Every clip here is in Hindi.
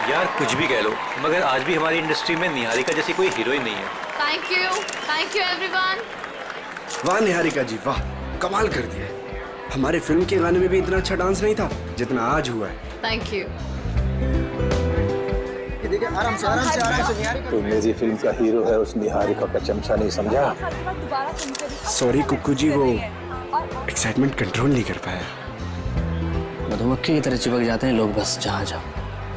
यार कुछ भी कह लो, मगर आज भी हमारी इंडस्ट्री में निहारिका जैसी कोई हीरोइन नहीं है। Thank you everyone. वाह निहारिका जी वाह, कमाल कर दिया। हमारे फिल्म के गाने में भी इतना अच्छा डांस नहीं था जितना आज हुआ है। Thank you. देखिए आराम से निहारिका। तो मेरी फिल्म का हीरो है, उस निहारिका का चमचा नहीं समझा। सॉरी कुक्कू जी, वो एक्साइटमेंट कंट्रोल नहीं कर पाया। मधुमक्खी की तरह चिपक जाते हैं लोग बस जहाँ जाओ।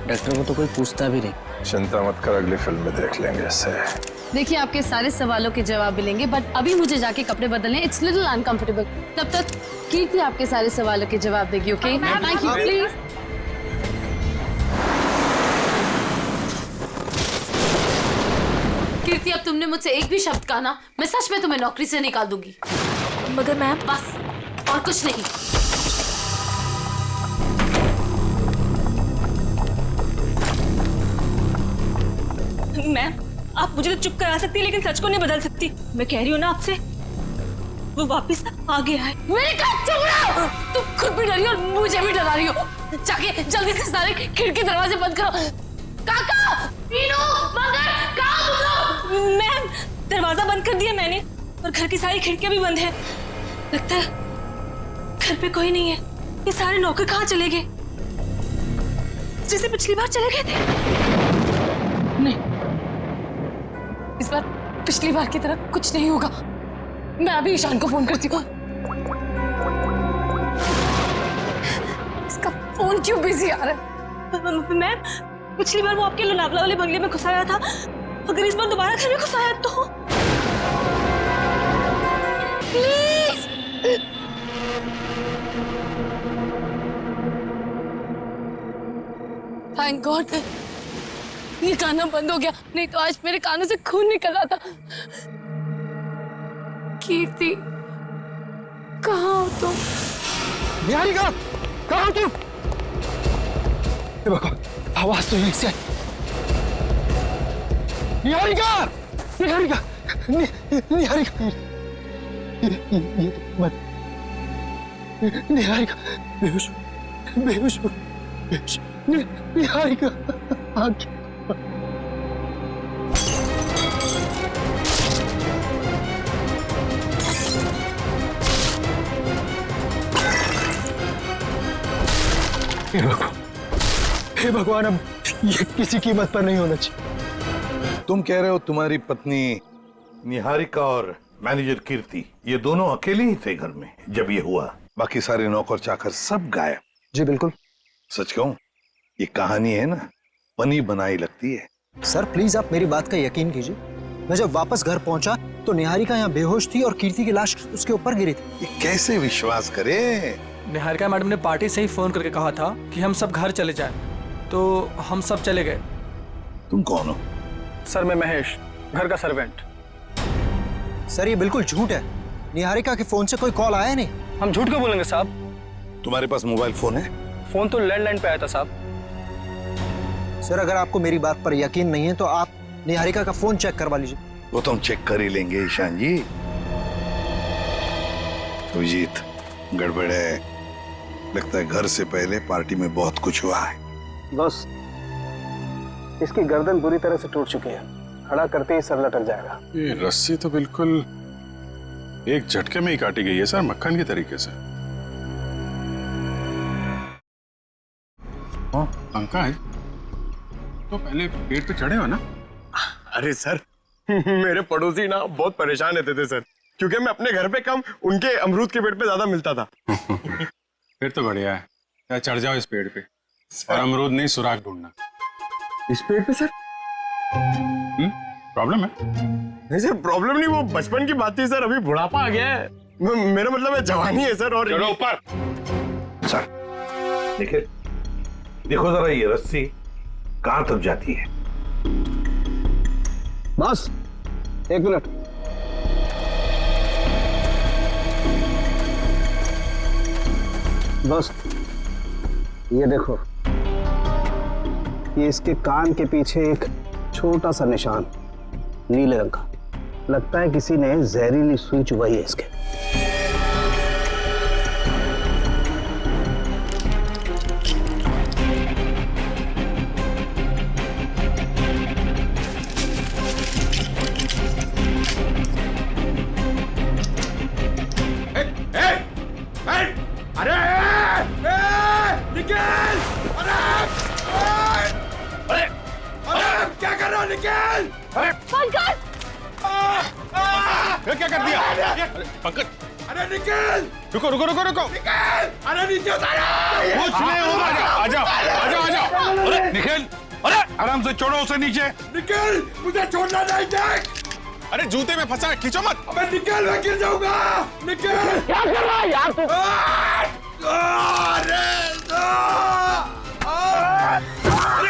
डॉक्टर को तो कोई पूछता भी नहीं। चिंता मत कर, अगली फिल्म में देख लेंगे इससे। देखिए आपके सारे सवालों के जवाब मिलेंगे, बट अभी मुझे जाके कपड़े बदलने, इट्स लिटिल अनकंफर्टेबल। तब तक कीर्ति आपके सारे सवालों के जवाब देगी। Okay thank you please. Kirti अब तुमने मुझसे एक भी शब्द कहा ना, मैं सच में तुम्हें नौकरी से निकाल दूंगी। मगर मैम, बस और कुछ नहीं। मैम आप मुझे तो चुप करा सकती है लेकिन सच को नहीं बदल सकती। मैं कह रही हूँ ना आपसे, वो वापस आ गया है। मेरे कान चुप रहो। तुम खुद भी डरी हो और मुझे भी डरा रही हो। जाके जल्दी से सारे खिड़की दरवाजे बंद करो। काका, मीनू, मगर, कहाँ तुम लोग? मैम दरवाजा बंद कर दिया मैंने और घर की सारी खिड़कियां भी बंद है। लगता है घर पे कोई नहीं है। ये सारे नौकर कहाँ चले गए? जैसे पिछली बार चले गए थे। नहीं, इस बार पिछली बार की तरह कुछ नहीं होगा। मैं अभी ईशान को फोन करती हूँ। इसका फोन क्यों बिजी आ रहा है? मैम पिछली बार वो आपके लोनावला वाले बंगले में घुसाया था, अगर इस बार दोबारा घर में घुसाया तो प्लीज। थैंक गॉड ये गाना बंद हो गया, नहीं तो आज मेरे कानों से खून निकल रहा था। कीर्ति कहाँ हो तुम? निहारिका कहाँ हो तुम? आवाज तो यहीं से आई। निहारिका, निहारिका, निहारिका, ये तो मत। निहारिका बेहोश, बेहोश, बेहोश। निहारिका आगे। हे भगवान, अब ये किसी कीमत पर नहीं होना चाहिए। तुम कह रहे हो तुम्हारी पत्नी निहारिका और मैनेजर कीर्ति ये दोनों अकेले ही थे घर में जब ये हुआ? बाकी सारे नौकर चाकर सब गायब? जी बिल्कुल। सच कहूं, ये कहानी है ना, बनी बनाई लगती है। सर प्लीज आप मेरी बात का यकीन कीजिए। मैं जब वापस घर पहुंचा तो निहारिका यहाँ बेहोश थी और कीर्ति की लाश उसके ऊपर गिरी थी। ये कैसे विश्वास करे? निहारिका मैडम ने पार्टी से ही फोन करके कहा था कि हम सब घर चले जाएं, तो हम सब चले गए। तुम कौन हो? सर मैं महेश, घर का सर्वेंट। सर ये बिल्कुल झूठ है। निहारिका के फोन से कोई कॉल आया नहीं। हम झूठ क्यों बोलेंगे साहब? तुम्हारे पास मोबाइल फोन है? फोन तो लैंडलाइन पे आया था साहब। सर अगर आपको मेरी बात पर यकीन नहीं है तो आप निहारिका का फोन चेक करवा लीजिए। वो तो हम चेक कर ही लेंगे ईशान जी। अभिजीत गड़बड़ है, लगता है घर से पहले पार्टी में बहुत कुछ हुआ है। बस इसकी गर्दन बुरी तरह से टूट चुकी है, खड़ा करते ही सर लटक जाएगा। ये रस्सी तो बिल्कुल एक झटके में ही काटी गई है सर, मक्खन के तरीके से। पंखा है तो पहले पेड़ पे चढ़े हो ना? अरे सर मेरे पड़ोसी ना बहुत परेशान रहते थे सर, क्योंकि मैं अपने घर पे कम उनके अमरूद के पेड़ पे ज्यादा मिलता था। फिर तो बढ़िया है, या चढ़ जाओ इस पेड़ पे और अमरूद नहीं सुराग ढूंढना। इस पेड़ पे सर? प्रॉब्लम है? नहीं सर प्रॉब्लम नहीं, वो बचपन की बात थी सर, अभी बुढ़ापा आ गया है। मेरा मतलब है जवानी है सर। और चलो ऊपर। सर देखिए, देखो जरा ये रस्सी कहां तक जाती है। बस एक मिनट। बस ये देखो, ये इसके कान के पीछे एक छोटा सा निशान नीले रंग का, लगता है किसी ने जहरीली सुई चुभाई है इसके। निकल! अरे पंकज! ये क्या कर दिया? पंकज, अरे निकल! रुको रुको रुको रुको! निकल! अरे नीचे उतारो! कुछ नहीं होगा। आजा आजा आजा! अरे निखिल, अरे आराम से छोड़ो उसे नीचे। निकल! मुझे छोड़ना नहीं, देख! अरे जूते में फंसा है, खींचो मत। अबे निकल, मैं गिर जाऊंगा! निकल! क्या कर रहा है यार तू?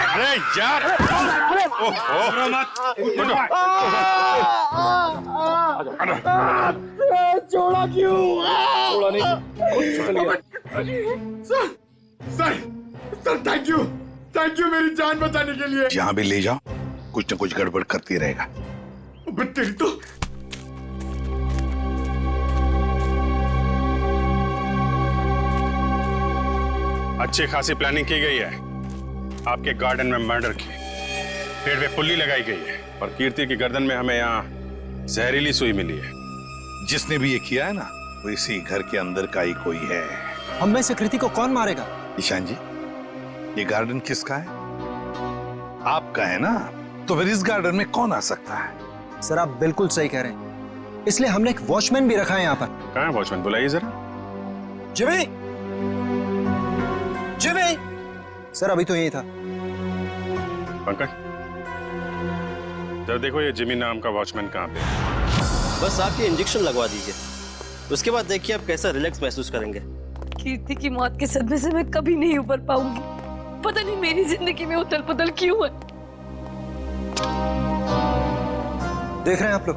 अरे यार! ओहो मत! छोड़ा क्यों? छोड़ा नहीं। सर थैंक यू मेरी जान बचाने के लिए। जहाँ भी ले जाओ कुछ न कुछ गड़बड़ करती रहेगा। अबे तेरी तो अच्छी खासी प्लानिंग की गई है। आपके गार्डन में मर्डर की, पेड़ पे पुल्ली लगाई गई है और कीर्ति की गर्दन में हमें यहाँ जहरीली सुई मिली है। जिसने भी ये किया है ना, वो इसी घर के अंदर का ही कोई है। हम में से कृति को कौन मारेगा? ईशान जी, ये गार्डन किसका है? आपका है ना, तो फिर इस गार्डन में कौन आ सकता है? सर आप बिल्कुल सही कह रहे हैं, इसलिए हमने एक वॉचमैन भी रखा है यहाँ पर। कहाँ है वॉचमैन? बुलाइए जरा। जिमी! जिमी! सर अभी तो यही था। पंकज, जरा देखो ये जिमी नाम का वॉचमैन कहाँ पे है। बस आप ये इंजेक्शन लगवा दीजिए, उसके बाद देखिए आप कैसा रिलैक्स महसूस करेंगे। कीर्ति की मौत के सदमे से मैं कभी नहीं उबर पाऊंगी। पता नहीं मेरी जिंदगी में उथल पुथल क्यों है। देख रहे हैं आप लोग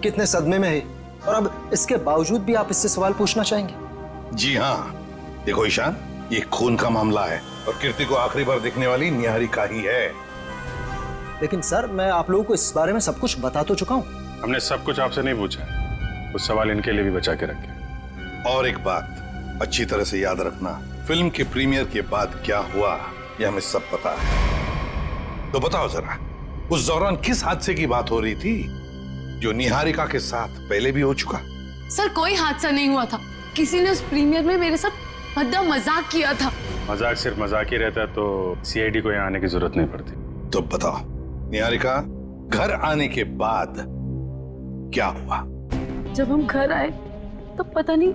कितने सदमे में है, और अब इसके बावजूद भी आप इससे सवाल पूछना चाहेंगे? जी हाँ, देखो ईशान, ये खून का मामला है और कीर्ति को आखिरी बार देखने वाली निहारिका ही है। लेकिन सर मैं आप लोगों को इस बारे में सब कुछ बता तो चुका हूँ। हमने सब कुछ आपसे नहीं पूछा, कुछ सवाल इनके लिए भी बचा के रखे। और एक बात अच्छी तरह से याद रखना, फिल्म के प्रीमियर के बाद क्या हुआ ये हमें सब पता है। तो बताओ जरा, उस दौरान किस हादसे की बात हो रही थी जो निहारिका के साथ पहले भी हो चुका? सर कोई हादसा नहीं हुआ था, किसी ने उस प्रीमियर में मेरे साथ भद्दा मजाक किया था। मजाक सिर्फ मजाक ही रहता तो सीआईडी को यहाँ आने की जरूरत नहीं पड़ती। तो बताओ निहारिका, घर आने के बाद क्या हुआ? जब हम घर आए तो पता नहीं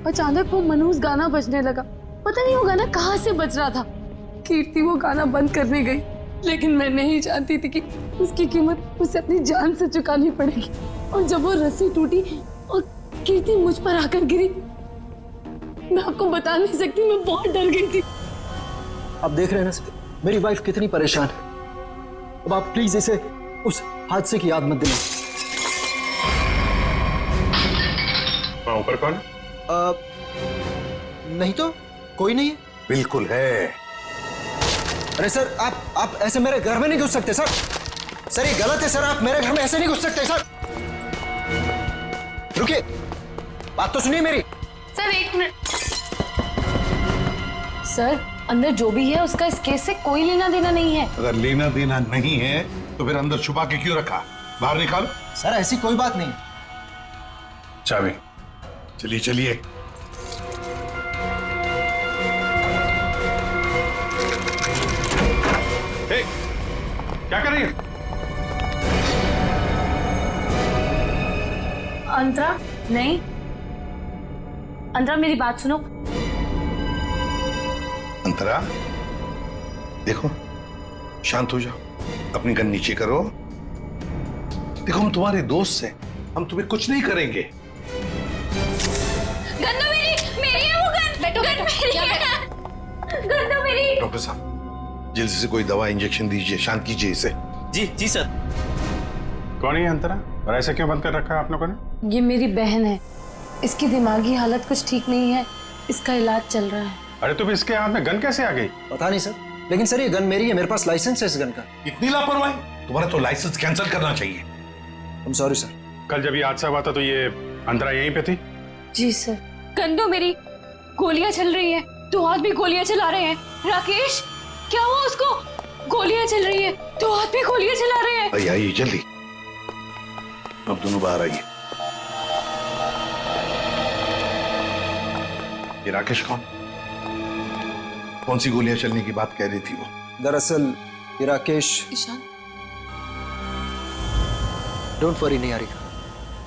अचानक वो मनहूस गाना बजने लगा। पता नहीं वो गाना कहाँ से बज रहा था। कीर्ति वो गाना बंद करने गई, लेकिन मैं नहीं जानती थी कि उसकी कीमत उसे अपनी जान से चुकानी पड़ेगी। और जब वो रस्सी टूटी और कीर्ति मुझ पर आकर गिरी, मैं आपको बता नहीं सकती, मैं बहुत डर गई थी। आप देख रहे हैं ना सर, मेरी वाइफ कितनी परेशान है। अब आप प्लीज इसे उस हादसे की याद मत दिलाएं। वहाँ ऊपर कौन? नहीं तो कोई नहीं है। बिल्कुल है। अरे सर आप ऐसे मेरे घर में नहीं घुस सकते सर। सर ये गलत है सर, आप मेरे घर में ऐसे नहीं घुस सकते सर। रुकिए, बात तो सुनिए मेरी। सर एक मिनट। सर अंदर जो भी है उसका इस केस से कोई लेना देना नहीं है। अगर लेना देना नहीं है तो फिर अंदर छुपा के क्यों रखा? बाहर निकालो। सर ऐसी कोई बात नहीं। चाबी। चलिए चलिए। क्या कर रही है? अंतरा नहीं, अंतरा मेरी बात सुनो। अंतरा देखो, शांत हो जाओ, अपनी गन नीचे करो। देखो हम तुम्हारे दोस्त हैं, हम तुम्हें कुछ नहीं करेंगे। गन तो मेरी है वो गन। बैठो गन मेरी है। गन तो मेरी। डॉक्टर साहब जल्दी से कोई दवा इंजेक्शन दीजिए, शांत कीजिए इसे। जी जी सर। कौन है अंतरा और ऐसे क्यों बंद कर रखा है आप लोगों ने? ये मेरी बहन है, इसकी दिमागी हालत कुछ ठीक नहीं है, इसका इलाज चल रहा है। अरे तो इसके हाथ में गन कैसे आ गई? पता नहीं सर, लेकिन सर ये गन मेरी है, मेरे पास लाइसेंस है इस गन का। इतनी लापरवाही? तुम्हारा तो लाइसेंस कैंसिल करना चाहिए। I'm sorry sir. कल जब ये हादसा हुआ था तो ये अंतरा यहीं पे थी? जी सर। गन तो मेरी, गोलियां चल रही हैं, दो हाथ भी गोलियां चला रहे हैं। राकेश क्या हुआ उसको? गोलियां चल रही है, दो हाथ भी गोलियां चला रहे हैं। आइए आइए जल्दी, अब दोनों बाहर आइए। ये राकेश कौन सी गोलियां चलने की बात कह रही थी वो? दरअसल ये राकेश। ईशान डोंट वरी निहारिका,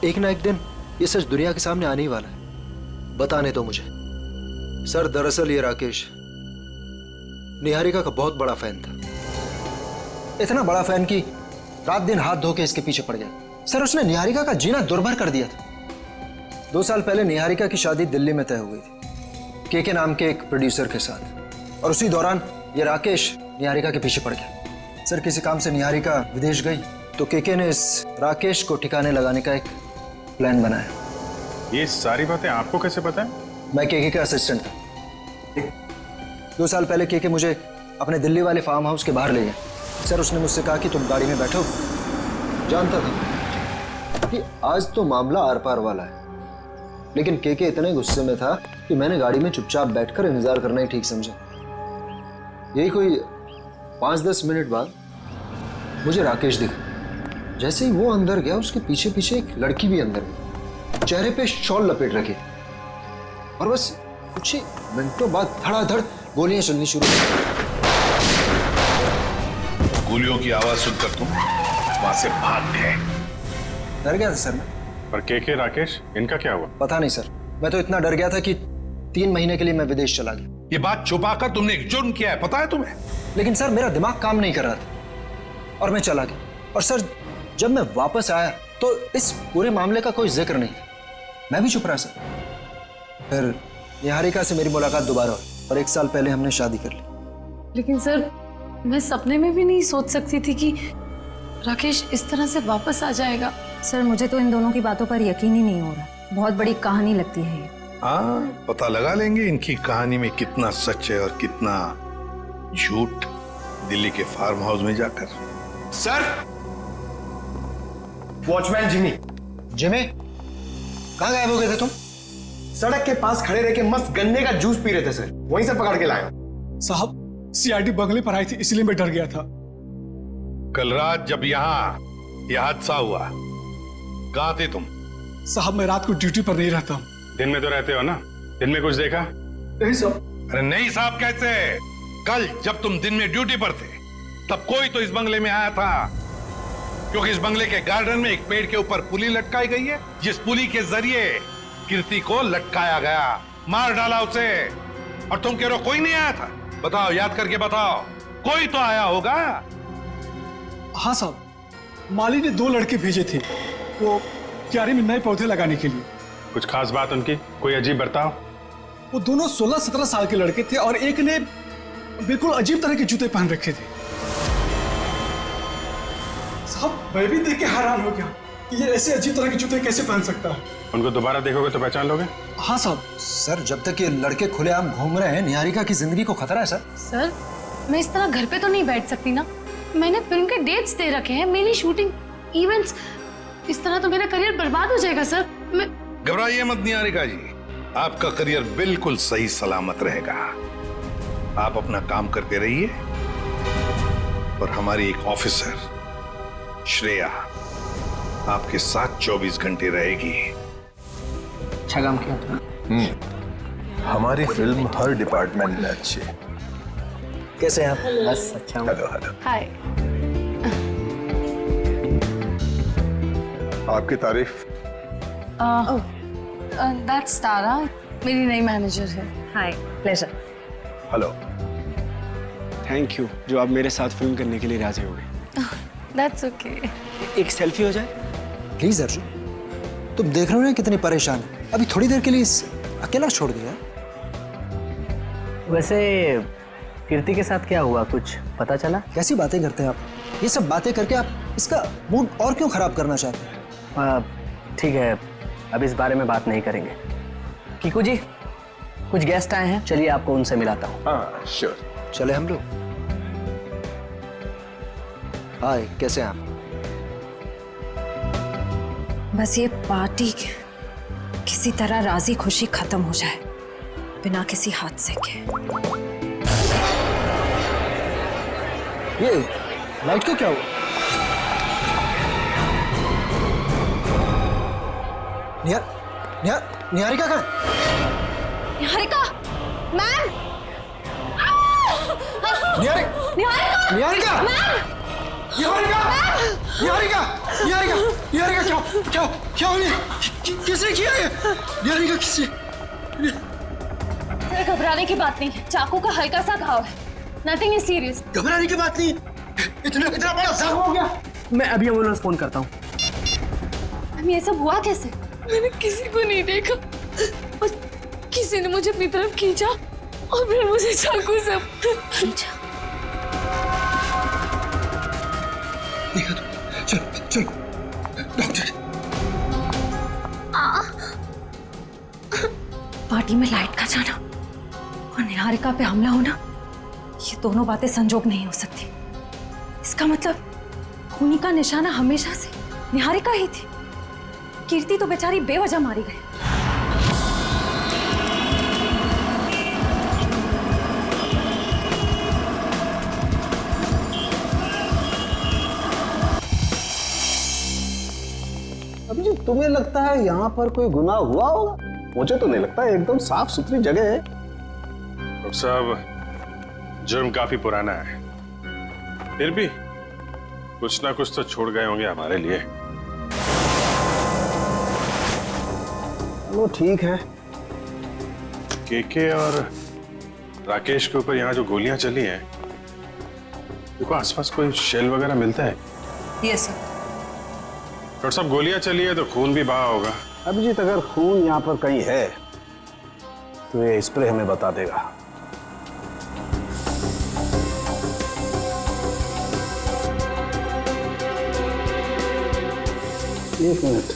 एक ना एक दिन ये सच दुनिया के सामने आने ही वाला है। बताने दो मुझे। सर दरअसल ये राकेश निहारिका का बहुत बड़ा फैन था, इतना बड़ा फैन कि रात दिन हाथ धो के इसके पीछे पड़ गया। सर उसने निहारिका का जीना दुर्भर कर दिया था। 2 साल पहले निहारिका की शादी दिल्ली में तय हो गई थी के नाम के एक प्रोड्यूसर के साथ, और उसी दौरान ये राकेश निहारिका के पीछे पड़ गया। सर किसी काम से निहारिका विदेश गई तो के ने इस राकेश को ठिकाने लगाने का एक प्लान बनाया। ये सारी बातें आपको कैसे पता है? मैं के का असिस्टेंट था। 2 साल पहले के मुझे अपने दिल्ली वाले फार्म हाउस के बाहर ले गया। सर उसने मुझसे कहा कि तुम गाड़ी में बैठो। जानता था कि आज तो मामला आर पार वाला है, लेकिन के इतने गुस्से में था कि मैंने गाड़ी में चुपचाप बैठकर इंतजार करना ही ठीक समझा। यही कोई 5-10 मिनट बाद मुझे राकेश दिखा। जैसे ही वो अंदर गया, उसके पीछे पीछे एक लड़की भी अंदर गई, चेहरे पे शॉल लपेट रखी, और बस कुछ ही मिनटों बाद धड़ाधड़ गोलियां चलनी शुरू हुई। गोलियों की आवाज सुनकर तुम वहां से भाग गए। डर गया था सर मैं। पर के राकेश, इनका क्या हुआ? पता नहीं सर, मैं तो इतना डर गया था कि 3 महीने के लिए मैं विदेश चला गया। ये बात छुपाकर तुमने एक जुर्म किया है, पता है तुम्हें? लेकिन सर मेरा दिमाग काम नहीं कर रहा था और मैं चला गया। और सर जब मैं वापस आया तो इस पूरे मामले का कोई जिक्र नहीं था। मैं भी चुप रहा सर। फिर निहारिका से मेरी मुलाकात दोबारा हुई और 1 साल पहले हमने शादी कर ली। लेकिन सर मैं सपने में भी नहीं सोच सकती थी कि राकेश इस तरह से वापस आ जाएगा। सर मुझे तो इन दोनों की बातों पर यकीन ही नहीं हो रहा। बहुत बड़ी कहानी लगती है ये। हाँ, पता लगा लेंगे इनकी कहानी में कितना सच है और कितना झूठ, दिल्ली के फार्म हाउस में जाकर। Sir, watchman Jimmy. जिमी, कहाँ गायब हो गए थे तुम? सड़क के पास खड़े रह के मस्त गन्ने का जूस पी रहे थे सर, वहीं से पकड़ के लाया। साहब सीआईडी बंगले पर आई थी, इसलिए मैं डर गया था। कल रात जब यहाँ यह हादसा हुआ, कहाँ थे तुम? साहब मैं रात को ड्यूटी पर नहीं रहता। दिन में तो रहते हो ना? दिन में कुछ देखा? नहीं साहब। अरे नहीं साहब कैसे? कल जब तुम दिन में ड्यूटी पर थे तब कोई तो इस बंगले में आया था, क्योंकि इस बंगले के गार्डन में एक पेड़ के ऊपर पुली लटकाई गई है, जिस पुली के जरिए कीर्ति को लटकाया गया, मार डाला उसे। और तुम कह रहे हो कोई नहीं आया था? बताओ, याद करके बताओ, कोई तो आया होगा। हाँ साहब, माली ने 2 लड़के भेजे थे वो क्यारी में नए पौधे लगाने के लिए। कुछ खास बात उनकी? कोई अजीब बर्ताव? वो दोनों 16-17 साल के लड़के थे और एक ने बिल्कुल अजीब तरह के जूते पहन रखे थे। साहब मैं भी देख के हैरान हो गया कि ये ऐसे अजीब तरह के जूते कैसे पहन सकता है। उनको दोबारा देखोगे तो पहचान लोगे? हाँ साहब। सर जब तक ये लड़के खुलेआम घूम रहे हैं, निहारिका की जिंदगी को खतरा है सर। सर मैं इस तरह घर पे तो नहीं बैठ सकती ना। मैंने फिल्म के डेट्स दे रखे हैं, मेरी शूटिंग, इवेंट्स। इस तरह तो मेरा करियर बर्बाद हो जाएगा सर। मैं घबराइए मत निहारिका जी, आपका करियर बिल्कुल सही सलामत रहेगा। आप अपना काम करते रहिए और हमारी एक ऑफिसर श्रेया आपके साथ 24 घंटे रहेगी। अच्छा काम किया तुमने। हमारी फिल्म हर डिपार्टमेंट में अच्छी है। कैसे हैं आप? बस अच्छा हूँ। Hello hello. हाय। आपकी तारीफ। दैट्स तारा, मेरी नई मैनेजर है। Hi, pleasure. Hello. Thank you जो आप मेरे साथ फिल्म करने के लिए राजी हो गए। That's okay. एक सेल्फी हो जाए प्लीज अर्जुन, तुम देख रहे हो ना कितनी परेशान है। अभी थोड़ी देर के लिए अकेला छोड़ दिया। वैसे कीर्ति के साथ क्या हुआ, कुछ पता चला? कैसी बातें करते हैं आप? ये सब बातें करके आप इसका मूड और क्यों खराब करना चाहते हैं? ठीक है, अब इस बारे में बात नहीं करेंगे। कीकू जी, कुछ गेस्ट आए हैं, चलिए आपको उनसे मिलाता हूँ। हाँ श्योर। चले हम लोग। हाय, कैसे हैं आप? बस ये पार्टी किसी तरह राजी खुशी खत्म हो जाए बिना किसी हादसे के। ये लाइट को क्या हुआ? निहारिका कहाँ है? निहारिका, मैम! निहारिका! निहारिका! निहारिका! मैम! निहारिका! निहारिका! निहारिका! निहारिका, क्या हो गया? किसने किया ये? निहारिका, किसने? सर, घबराने की बात नहीं है, चाकू का हल्का सा घाव है, नथिंग इज सीरियस। घबराने की बात नहीं, इतना बड़ा जख्म हो गया। मैं अभी एम्बुलेंस फोन करता हूँ। हम ये सब हुआ कैसे? मैंने किसी को नहीं देखा और किसी ने मुझे अपनी तरफ खींचा और फिर मुझे चाकू से खींचा। देखा तो, चलो डॉक्टर। पार्टी में लाइट का जाना और निहारिका पे हमला होना, ये दोनों बातें संजोग नहीं हो सकती। इसका मतलब खूनी का निशाना हमेशा से निहारिका ही थी। कीर्ति तो बेचारी बेवजह मारी गई। अब जी तुम्हें लगता है यहाँ पर कोई गुनाह हुआ होगा? मुझे तो नहीं लगता, एकदम साफ सुथरी जगह है। डॉक्टर साहब, जुर्म काफी पुराना है, फिर भी कुछ ना कुछ तो छोड़ गए होंगे हमारे लिए। वो ठीक है। केके और राकेश के ऊपर यहाँ जो गोलियां चली हैं, देखो आसपास कोई शेल वगैरह मिलता है? Yes sir. डॉक्टर साहब, गोलियां चली है तो खून भी बहा होगा। अभिजीत, अगर खून यहाँ पर कहीं है तो ये स्प्रे हमें बता देगा। एक मिनट,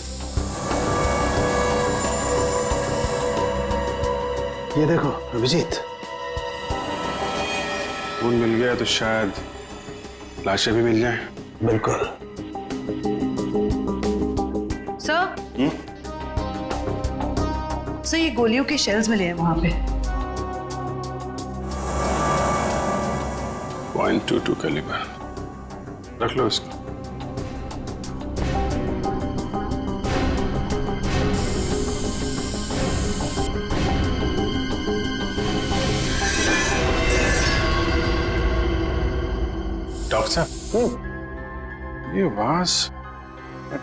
ये देखो अभिजीत, खून मिल गया तो शायद लाशें भी मिल जाएं। बिल्कुल। सर, सर ये गोलियों के शेल्स मिले हैं वहां पे। .22 कैलिबर, रख लो इसको। डॉक्टर साहब, ये वास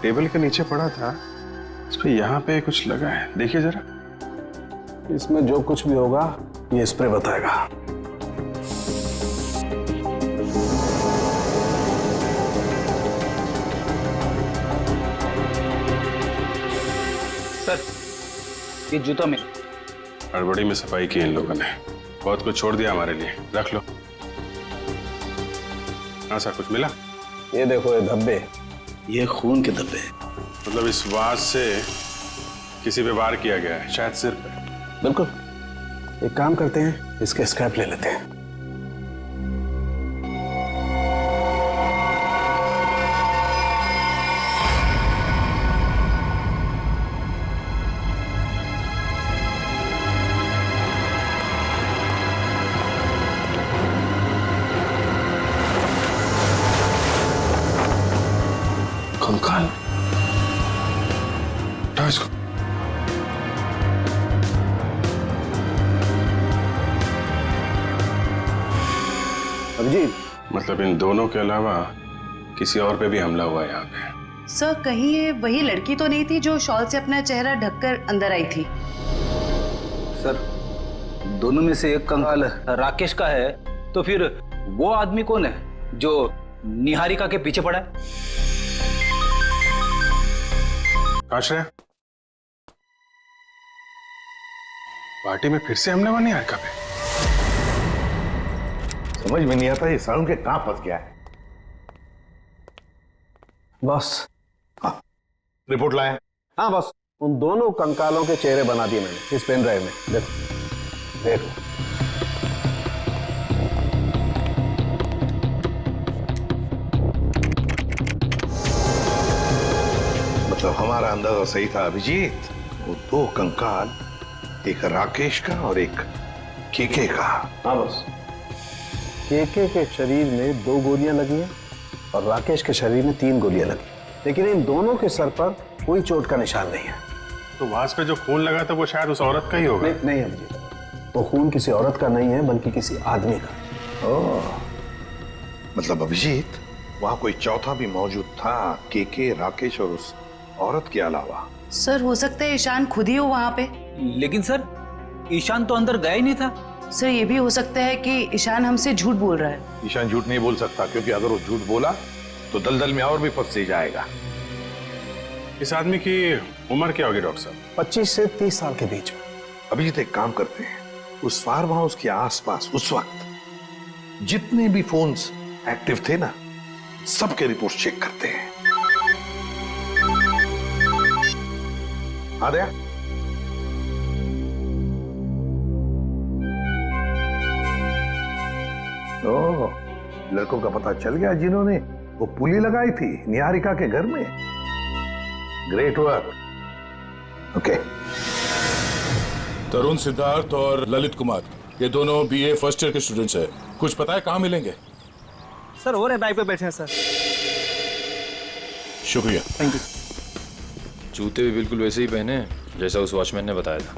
टेबल के नीचे पड़ा था, इस पे यहाँ पे कुछ लगा है, देखिए जरा। इसमें जो कुछ भी होगा ये स्प्रे बताएगा। सर, ये जूता में हड़बड़ी में सफाई की इन लोगों ने, बहुत कुछ छोड़ दिया हमारे लिए, रख लो। हाँ सर, कुछ मिला? ये देखो ये धब्बे, ये खून के धब्बे। मतलब इस वास से किसी पे वार किया गया है, शायद सिर पे। बिल्कुल। एक काम करते हैं, इसके स्क्रैप ले लेते हैं। कंकाल, उठाओ इसको। अभिजीत, मतलब इन दोनों के अलावा किसी और पे भी हमला हुआ है यहाँ पे? सर, कहीं ये वही लड़की तो नहीं थी जो शॉल से अपना चेहरा ढककर अंदर आई थी? सर, दोनों में से एक कंकाल राकेश का है, तो फिर वो आदमी कौन है जो निहारिका के पीछे पड़ा है? आश्रय, पार्टी में फिर से हमला हुआ निहारिका पे? समझ में नहीं आता ये साउंड के कहां फंस गया है। बॉस। हाँ, रिपोर्ट लाए? हाँ बॉस, उन दोनों कंकालों के चेहरे बना दिए मैंने इस पेन ड्राइव में। देखो देखो। मतलब हमारा अंदाजा सही था अभिजीत, वो दो कंकाल, एक राकेश का और एक केके का। हाँ बॉस, केके के शरीर में 2 गोलियां लगी हैं और राकेश के शरीर में 3 गोलियां लगी, लेकिन इन दोनों के सर पर कोई चोट का निशान नहीं है। तो वास पे जो खून लगा था वो शायद उस औरत का ही होगा। नहीं अभिजीत, वो खून किसी औरत का नहीं है बल्कि किसी आदमी का। ओह, मतलब अभिजीत, वहां कोई चौथा भी मौजूद था, के राकेश और उस औरत के अलावा। सर हो सकता है ईशान खुद ही हो वहां पे। लेकिन सर ईशान तो अंदर गया ही नहीं था। सर ये भी हो सकता है कि ईशान हमसे झूठ बोल रहा है। ईशान झूठ नहीं बोल सकता, क्योंकि अगर वो झूठ बोला तो दलदल में और भी फंस जाएगा। इस आदमी की उम्र क्या होगी डॉक्टर साहब? 25 से 30 साल के बीच में। अभिजीत एक काम करते हैं, उस फार्म हाउस के आसपास उस वक्त जितने भी फोन्स एक्टिव थे ना, सबके रिपोर्ट चेक करते हैं। आ गया? ओह, लड़कों का पता चल गया जिन्होंने वो पुली लगाई थी निहारिका के घर में। Great work. ओके। तरुण, सिद्धार्थ और ललित कुमार, ये दोनों बीए फर्स्ट ईयर के स्टूडेंट्स हैं। कुछ पता है कहाँ मिलेंगे? सर हो रहे बाइक पे बैठे हैं सर। शुक्रिया। Thank you. जूते भी बिल्कुल वैसे ही पहने हैं जैसा उस वॉचमैन ने बताया था।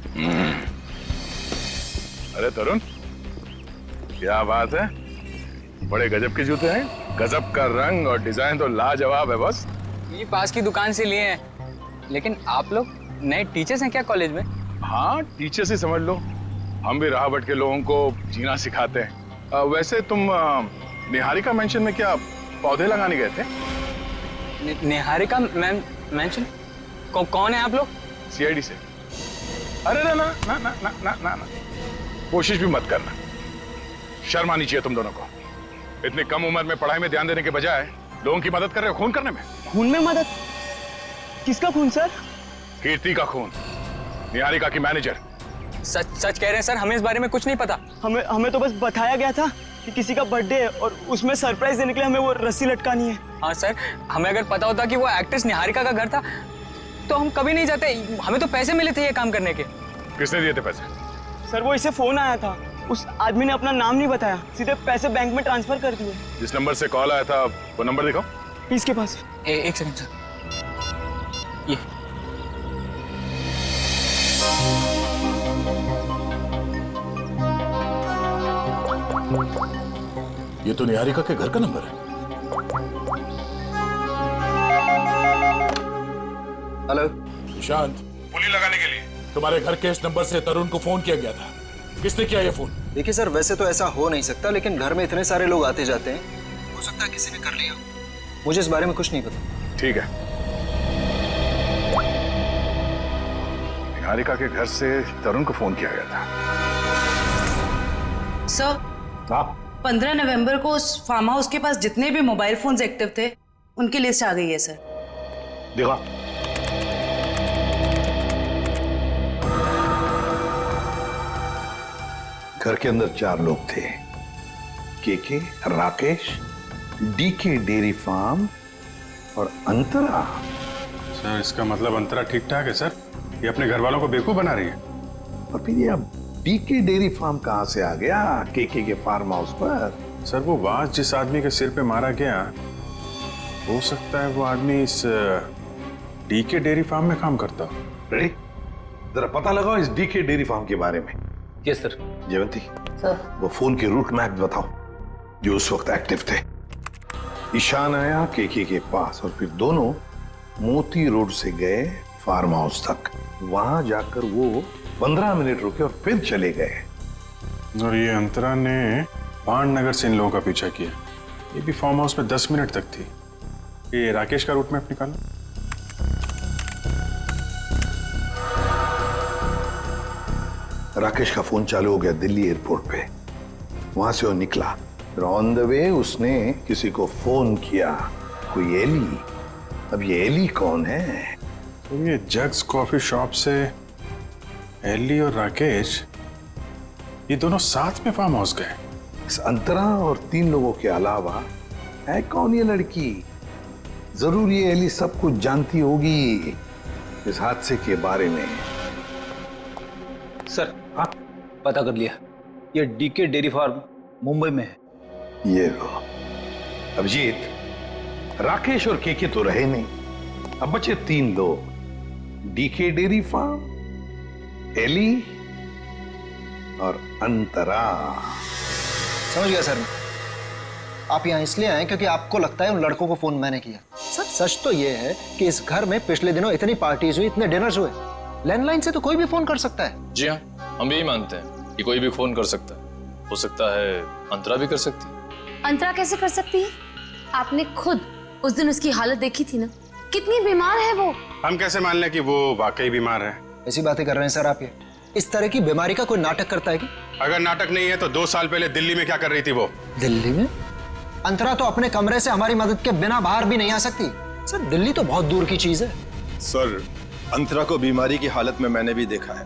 अरे तरुण, क्या बात है, बड़े गजब के जूते हैं। गजब का रंग और डिजाइन तो लाजवाब है बॉस। ये पास की दुकान से लिए हैं। लेकिन आप लोग नए टीचर्स हैं क्या कॉलेज में? हाँ, टीचर्स ही समझ लो। हम भी राह भटके लोगों को जीना सिखाते हैं। वैसे तुम निहारिका मेंशन में क्या पौधे लगाने गए थे? निहारिका मेंशन? कौन है आप लोग? सीआईडी से। अरे ना ना ना ना ना ना ना ना, कोशिश भी मत करना। शर्म आनी चाहिए तुम दोनों को। इतनी कम उम्र में पढ़ाई में ध्यान देने के बजाय लोगों की मदद कर रहे हो खून करने में। खून में मदद? किसका खून सर? कीर्ति का खून, निहारिका की मैनेजर। सच कह रहे हैं सर, हमें इस बारे में कुछ नहीं पता। हमें तो बस बताया गया था कि किसी का बर्थडे है और उसमें सरप्राइज देने के लिए हमें वो रस्सी लटकानी है। हाँ सर, हमें अगर पता होता कि वो एक्ट्रेस निहारिका का घर था तो हम कभी नहीं जाते। हमें तो पैसे मिले थे ये काम करने के। किसने दिए थे पैसे? सर वो इसे फोन आया था, उस आदमी ने अपना नाम नहीं बताया, सीधे पैसे बैंक में ट्रांसफर कर दिए। जिस नंबर से कॉल आया था वो नंबर दिखाओ। इसके पास। एक सेकंड सर, ये ये तो निहारिका के घर का नंबर है। हेलो शांत, पुली लगाने के लिए तुम्हारे घर के इस नंबर से तरुण को फोन किया गया था। किसने किया ये फोन? देखिए सर, वैसे तो ऐसा हो नहीं सकता, लेकिन घर में इतने सारे लोग आते जाते हैं, हो सकता है किसी ने कर लिया। मुझे इस बारे में कुछ नहीं पता। ठीक है, निहारिका के घर से तरुण को फोन किया गया था। सर, 15 नवंबर को उस फार्म हाउस के पास जितने भी मोबाइल फोन्स एक्टिव थे उनकी लिस्ट आ गई है सर। देखा, घर के अंदर 4 लोग थे, के राकेश, डीके डेयरी फार्म और अंतरा। सर इसका मतलब अंतरा ठीक ठाक है सर? ये अपने घर वालों को बेवकूफ बना रही है। और फिर ये अब डीके डेयरी फार्म कहां से आ गया के फार्म हाउस पर? सर वो वाज जिस आदमी के सिर पे मारा गया, हो सकता है वो आदमी इस डीके डेयरी फार्म में काम करता हो। रेडी, जरा पता लगाओ इस डीके डेयरी फार्म के बारे में। Yes sir. जयवंती सर, वो फोन के रूट मैप बताओ जो उस वक्त एक्टिव थे। ईशान आया के पास और फिर दोनों मोती रोड से गए फार्म हाउस तक। वहां जाकर वो 15 मिनट रुके और फिर चले गए। और ये अंतरा ने पांडनगर से इन लोगों का पीछा किया। ये भी फार्म हाउस में 10 मिनट तक थी। ये राकेश का रूट मैप निकालो। राकेश का फोन चालू हो गया दिल्ली एयरपोर्ट पे। वहां से वो निकला, फिर ऑन द वे उसने किसी को फोन किया, कोई एली। अब ये एली कौन है? तो ये जग्स कॉफी शॉप से एली और राकेश, ये दोनों साथ में फार्म हाउस गए। इस अंतरा और 3 लोगों के अलावा है कौन ये लड़की? जरूर ये एली सब कुछ जानती होगी इस हादसे के बारे में। सर, हाँ पता कर लिया, ये डीके डेयरी फार्म मुंबई में है। ये लो अभिजीत, राकेश और के तो रहे नहीं, अब बचे 3 लोग, डीके डेयरी फार्म, एली और अंतरा। समझ गया सर। आप यहाँ इसलिए आए क्योंकि आपको लगता है उन लड़कों को फोन मैंने किया। सर सच तो ये है कि इस घर में पिछले दिनों इतनी पार्टीज हुई, इतने डिनर्स हुए, लैंडलाइन से तो कोई भी फोन कर सकता है। जी हाँ, हम भी यही मानते हैं कि कोई भी फोन कर सकता है। हो सकता है अंतरा भी कर सकती है। अंतरा कैसे कर सकती है? आपने खुद उस दिन उसकी हालत देखी थी ना, कितनी बीमार है वो। हम कैसे मान लें कि वो वाकई बीमार है? ऐसी बातें कर रहे हैं सर आप। ये इस तरह की बीमारी का कोई नाटक करता है कि? अगर नाटक नहीं है तो 2 साल पहले दिल्ली में क्या कर रही थी वो? दिल्ली में? अंतरा तो अपने कमरे से हमारी मदद के बिना बाहर भी नहीं आ सकती। सर दिल्ली तो बहुत दूर की चीज है। सर अंतरा को बीमारी की हालत में मैंने भी देखा है,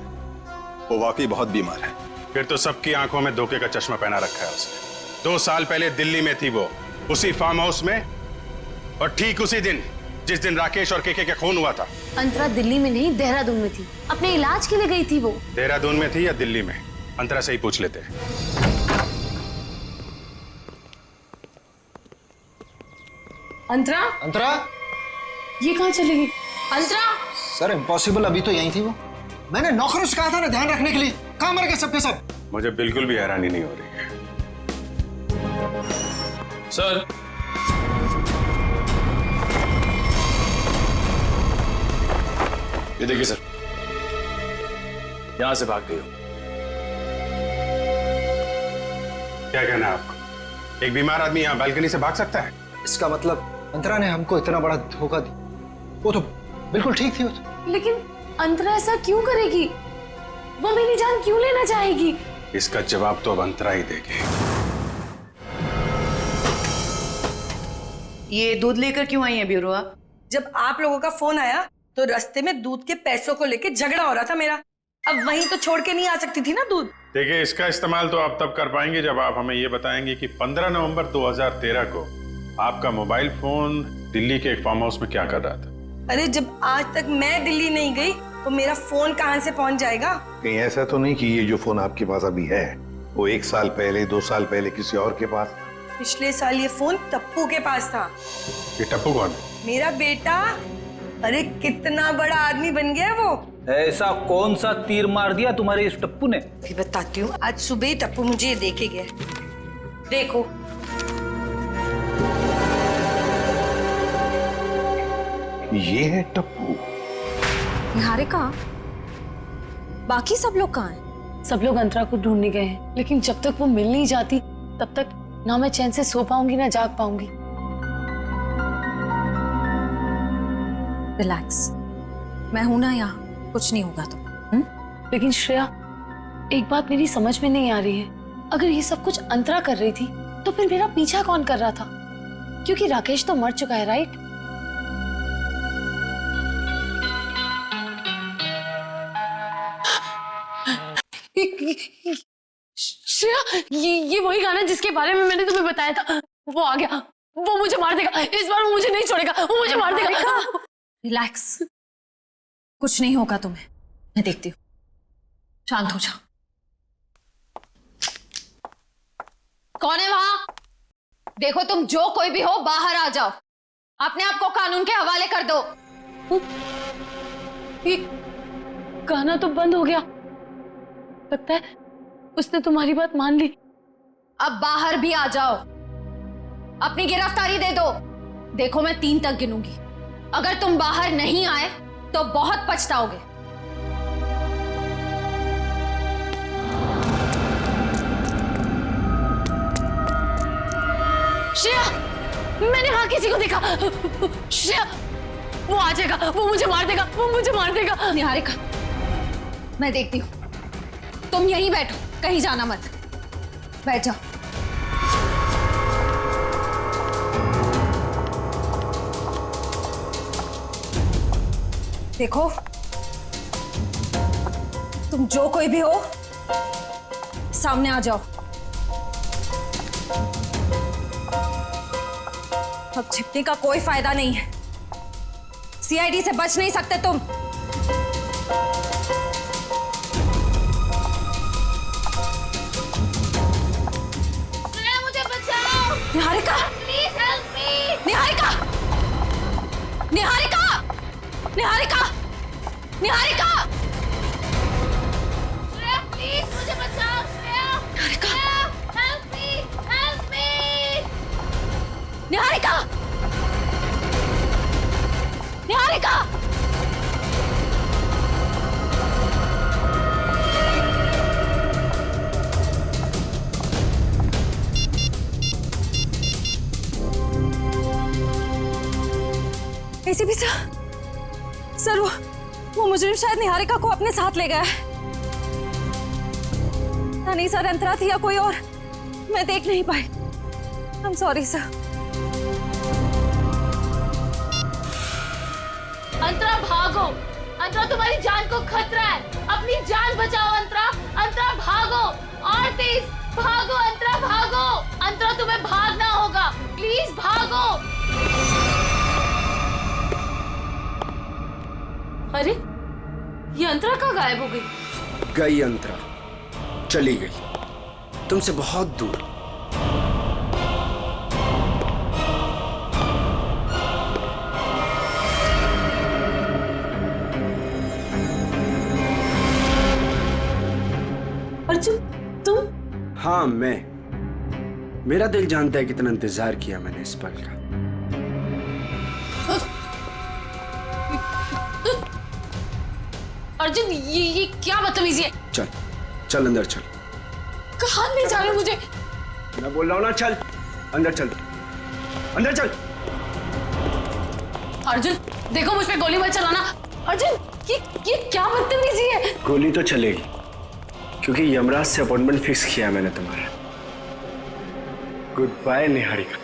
वो वाकई बहुत बीमार है। फिर तो सबकी आंखों में धोखे का चश्मा पहना रखा है उसने। 2 साल पहले दिल्ली में थी वो, उसी फार्म हाउस में, और ठीक उसी दिन जिस दिन राकेश और केके का खून हुआ था। अंतरा दिल्ली में नहीं, देहरादून में थी, अपने इलाज के लिए गई थी वो। देहरादून में थी या दिल्ली में? अंतरा से ही पूछ लेते हैं। अंतरा? अंतरा? ये कहाँ चली गई? अंतरा? सर इम्पॉसिबल, अभी तो यही थी वो। मैंने नौकरों से कहा था ना ध्यान रखने के लिए, कहाँ मर गए सबके सब? मुझे बिल्कुल भी हैरानी नहीं हो रही है। सर ये देखिए सर, यहां से भाग गई हो। क्या कहना है आपको? एक बीमार आदमी यहाँ बालकनी से भाग सकता है? इसका मतलब अंतरा ने हमको इतना बड़ा धोखा दिया। वो तो बिल्कुल ठीक थी वो तो। लेकिन अंतरा ऐसा क्यों करेगी? वो मेरी जान क्यों लेना चाहेगी? इसका जवाब तो अब अंतरा ही देगी। ये दूध लेकर क्यों आई है ब्यूरो? जब आप लोगों का फोन आया तो रास्ते में दूध के पैसों को लेके झगड़ा हो रहा था मेरा। अब वहीं तो छोड़ के नहीं आ सकती थी ना दूध। देखिए, इसका इस्तेमाल तो आप तब कर पाएंगे जब आप हमें ये बताएंगे कि 15 नवंबर 2013 को आपका मोबाइल फोन दिल्ली के एक फार्म हाउस में क्या कर रहा था। अरे जब आज तक मैं दिल्ली नहीं गई तो मेरा फोन कहाँ से पहुंच जाएगा? कहीं ऐसा तो नहीं कि ये जो फोन आपके पास अभी है वो 1 साल पहले 2 साल पहले किसी और के पास? पिछले साल ये फोन टप्पू के पास था। ये टप्पू कौन है? मेरा बेटा। अरे कितना बड़ा आदमी बन गया वो। ऐसा कौन सा तीर मार दिया तुम्हारे इस टप्पू ने? भी बताती हूँ। आज सुबह ही टप्पू मुझे ये देके गया। देखो, ये है टप्पू। निहारिका, बाकी सब लोग कहाँ हैं? सब लोग अंतरा को ढूंढने गए हैं, लेकिन जब तक वो मिल नहीं जाती तब तक ना मैं चैन से सो पाऊंगी ना जाग पाऊंगी। रिलैक्स, मैं हूं ना यहाँ, कुछ नहीं होगा तो। लेकिन श्रेया, एक बात मेरी समझ में नहीं आ रही है। अगर ये सब कुछ अंतरा कर रही थी तो फिर मेरा पीछा कौन कर रहा था? क्योंकि राकेश तो मर चुका है, राइट? श्रेया, ये वही गाना जिसके बारे में मैंने तुम्हें बताया था। वो आ गया, वो मुझे मार देगा। इस बार वो मुझे नहीं छोड़ेगा, वो मुझे मार देगा। रिलैक्स, कुछ नहीं होगा तुम्हें, मैं देखती हूँ। शांत हो जाओ। कौन है वहां? देखो, तुम जो कोई भी हो बाहर आ जाओ। अपने आप को कानून के हवाले कर दो। ये गाना तो बंद हो गया। लगता है उसने तुम्हारी बात मान ली। अब बाहर भी आ जाओ, अपनी गिरफ्तारी दे दो। देखो, मैं 3 तक गिनूंगी। अगर तुम बाहर नहीं आए तो बहुत पछताओगे। श्रेया, मैंने वहां किसी को देखा। श्रेया, वो आ जाएगा, वो मुझे मार देगा, वो मुझे मार देगा। निहारिका, मैं देखती हूँ। तुम यहीं बैठो, कहीं जाना मत। बैठ जाओ। देखो, तुम जो कोई भी हो, सामने आ जाओ। अब छिपने का कोई फायदा नहीं है। सीआईडी से बच नहीं सकते तुम। मुझे बचाओ। Niharika, please help me. Niharika, Niharika, Niharika, Niharika, Shreya, please मुझे बचाओ। Shreya, Niharika, help me, help me. Niharika! Niharika! ACP sir वो मुजरिम शायद निहारिका को अपने साथ ले गया है। नहीं सर, अंतरा थी या कोई और, मैं देख नहीं पाई। I am sorry sir. Antara भागो! अंतरा तुम्हारी जान को खतरा है, अपनी जान बचाओ अंतरा! अंतरा भागो और तेज भागो! अंतरा भागो! अंतरा तुम्हें भागना होगा, प्लीज भागो! अरे ये अंतरा कहाँ गायब हो गई? गई अंतरा, चली गई तुमसे बहुत दूर। अर्जुन तुम? हाँ मैं। मेरा दिल जानता है कितना इंतजार किया मैंने इस पल का। अर्जुन ये क्या बदतमीजी है? चल चल अंदर चल। कहाँ ले जा रहे हो मुझे? मैं बोल रहा हूँ ना, चल अंदर चल, अंदर चल। अर्जुन देखो, मुझ पे गोली मत चलाना। अर्जुन ये क्या बदतमीजी है? गोली तो चलेगी क्योंकि यमराज से अपॉइंटमेंट फिक्स किया मैंने तुम्हारा। Good bye Niharika.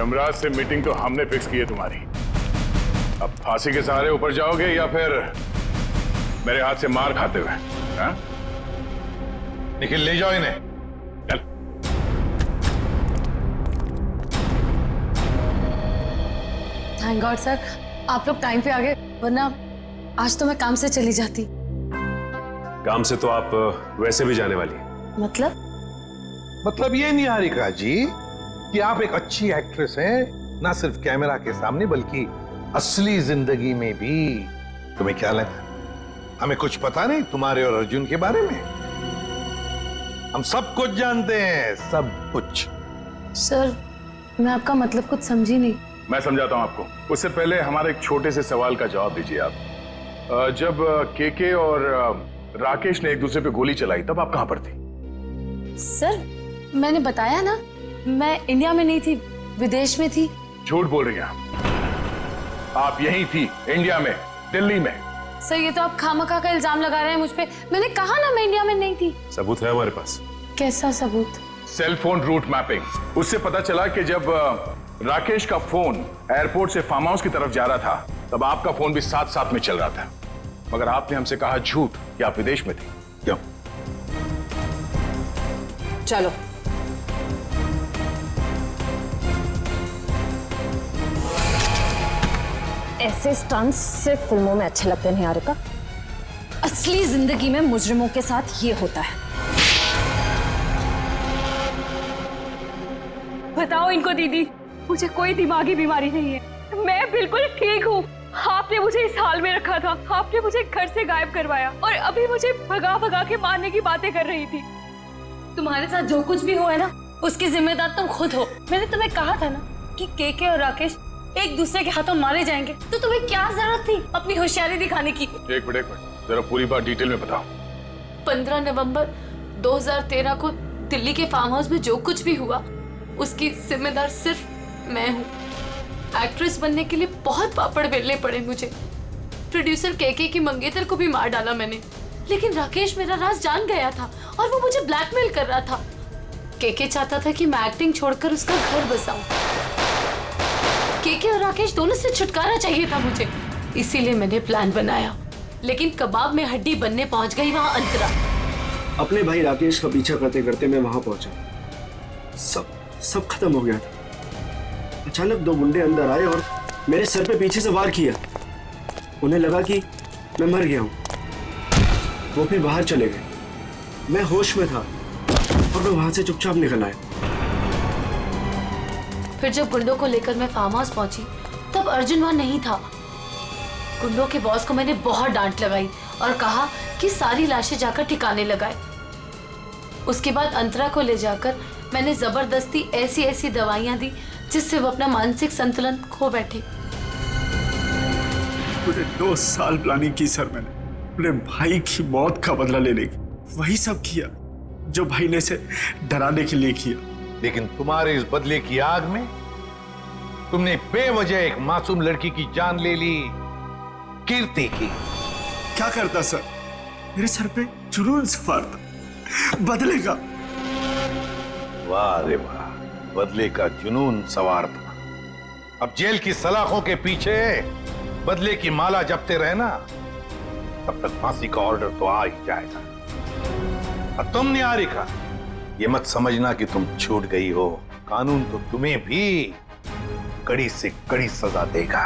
यमराज से मीटिंग तो हमने फिक्स की है तुम्हारी। अब फांसी के सहारे ऊपर जाओगे या फिर मेरे हाथ से मार खाते हुए? हाँ? निखिल ले जाओ इन्हें। चल। थैंक गॉड सर, आप लोग टाइम पे आ गए, वरना आज तो मैं काम से चली जाती। काम से तो आप वैसे भी जाने वाली हैं। मतलब ये निहारिका जी कि आप एक अच्छी एक्ट्रेस हैं, ना सिर्फ कैमरा के सामने बल्कि असली जिंदगी में भी। तुम्हें क्या लगा हमें कुछ पता नहीं तुम्हारे और अर्जुन के बारे में? हम सब कुछ जानते हैं, सब कुछ। सर मैं आपका मतलब कुछ समझी नहीं। मैं समझाता हूं आपको। उससे पहले हमारे एक छोटे से सवाल का जवाब दीजिए आप। जब केके और राकेश ने एक दूसरे पे गोली चलाई तब आप कहां पर थी? सर मैंने बताया ना, मैं इंडिया में नहीं थी, विदेश में थी। झूठ बोल रही हैं आप यहीं थी, इंडिया में, दिल्ली में। सर ये तो आप खामखा का इल्जाम लगा रहे हैं मुझ पे। मैंने कहा ना मैं इंडिया में नहीं थी। सबूत है हमारे पास। कैसा सबूत? Cell phone route mapping. उससे पता चला कि जब राकेश का फोन एयरपोर्ट से फार्म हाउस की तरफ जा रहा था तब आपका फोन भी साथ साथ में चल रहा था, मगर आपने हमसे कहा झूठ कि आप विदेश में थे। क्यों? चलो ऐसे स्टंट्स सिर्फ फिल्मों में अच्छे लगते हैं निहारिका। असली जिंदगी में मुजरिमों के साथ ये होता है। बताओ इनको दीदी, मुझे कोई दिमागी बीमारी नहीं है, मैं बिल्कुल ठीक हूँ। आपने मुझे इस हाल में रखा था, आपने मुझे घर से गायब करवाया और अभी मुझे भगा भगा के मारने की बातें कर रही थी। तुम्हारे साथ जो कुछ भी हुआ है ना, उसकी जिम्मेदार तुम खुद हो। मैंने तुम्हें कहा था ना कि केके और राकेश एक दूसरे के हाथों मारे जाएंगे, तो तुम्हें क्या जरूरत थी अपनी होशियारी दिखाने की? एक मिनट जरा पूरी बात डिटेल में बताओ। 15 नवंबर 2013 को दिल्ली के फार्म हाउस में जो कुछ भी हुआ उसकी जिम्मेदार सिर्फ मैं हूँ। एक्ट्रेस बनने के लिए बहुत पापड़ बेलने पड़े मुझे। प्रोड्यूसर केके की मंगेतर को भी मार डाला मैंने, लेकिन राकेश मेरा राज जान गया था और वो मुझे ब्लैकमेल कर रहा था। केके चाहता था कि मैं एक्टिंग छोड़कर उसका घर बसाऊं। केके और राकेश दोनों से छुटकारा चाहिए था मुझे, इसीलिए मैंने प्लान बनाया। लेकिन कबाब में हड्डी बनने पहुंच गई वहां अंतरा। अपने भाई राकेश का पीछा करते करते मैं वहां पहुंचा, सब खत्म हो गया था। अचानक 2 गुंडे अंदर आए और मेरे सर पे पीछे से वार किया। उन्हें लगा कि मैं मर गया हूं। वो फिर बाहर चले गए। मैं होश में था और मैं वहां से चुपचाप निकल आया। फिर जब गुंडों को लेकर मैं फार्म हाउस पहुंची तब अर्जुन वहां नहीं था। गुंडों के बॉस को मैंने बहुत डांट लगाई और कहा कि सारी लाशें जाकर ठिकाने लगाए। उसके बाद अंतरा को ले जाकर मैंने जबरदस्ती ऐसी ऐसी दवाइयां दी जिससे वो अपना मानसिक संतुलन खो बैठे। पूरे 2 साल प्लानिंग की सर मैंने अपने भाई की मौत का बदला लेने की। वही सब किया जो भाई ने इसे डराने के लिए किया। लेकिन तुम्हारे इस बदले की आग में तुमने बेवजह एक मासूम लड़की की जान ले ली, कीर्ति की। क्या करता सर, मेरे सर पे जुनून सवार था बदले का। वाह रे वाह, बदले का जुनून सवार था। अब जेल की सलाखों के पीछे बदले की माला जपते रहना, तब तक फांसी का ऑर्डर तो आ ही जाएगा। और तुम निहारिका, ये मत समझना कि तुम छूट गई हो, कानून तो तुम्हें भी कड़ी से कड़ी सजा देगा।